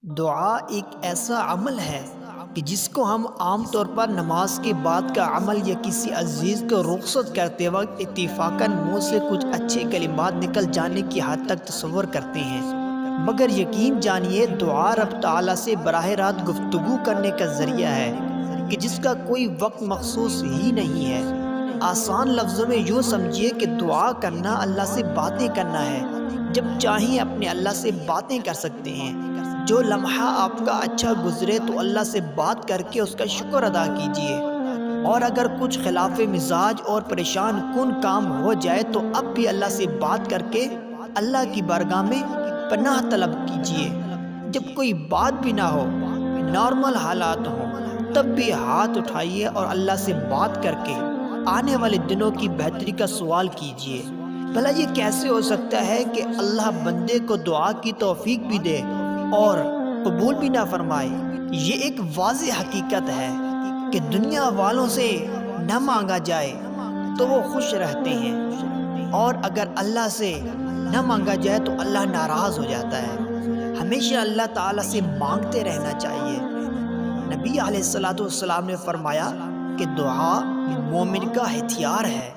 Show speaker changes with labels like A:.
A: دعا ایک ایسا عمل ہے کہ جس کو ہم عام طور پر نماز کے بعد کا عمل یا کسی عزیز کو رخصت کرتے وقت اتفاقاً منہ سے کچھ اچھے کلمات نکل جانے کی حد تک تصور کرتے ہیں، مگر یقین جانیے دعا رب تعالیٰ سے براہ راست گفتگو کرنے کا ذریعہ ہے کہ جس کا کوئی وقت مخصوص ہی نہیں ہے۔ آسان لفظوں میں یوں سمجھیے کہ دعا کرنا اللہ سے باتیں کرنا ہے۔ جب چاہیں اپنے اللہ سے باتیں کر سکتے ہیں۔ جو لمحہ آپ کا اچھا گزرے تو اللہ سے بات کر کے اس کا شکر ادا کیجیے، اور اگر کچھ خلاف مزاج اور پریشان کن کام ہو جائے تو اب بھی اللہ سے بات کر کے اللہ کی بارگاہ میں پناہ طلب کیجیے۔ جب کوئی بات بھی نہ ہو، نارمل حالات ہوں، تب بھی ہاتھ اٹھائیے اور اللہ سے بات کر کے آنے والے دنوں کی بہتری کا سوال کیجیے۔ بھلا یہ کیسے ہو سکتا ہے کہ اللہ بندے کو دعا کی توفیق بھی دے اور قبول بھی نہ فرمائے؟ یہ ایک واضح حقیقت ہے کہ دنیا والوں سے نہ مانگا جائے تو وہ خوش رہتے ہیں، اور اگر اللہ سے نہ مانگا جائے تو اللہ ناراض ہو جاتا ہے۔ ہمیشہ اللہ تعالیٰ سے مانگتے رہنا چاہیے۔ نبی علیہ الصلوۃ والسلام نے فرمایا کہ دعا مومن کا ہتھیار ہے۔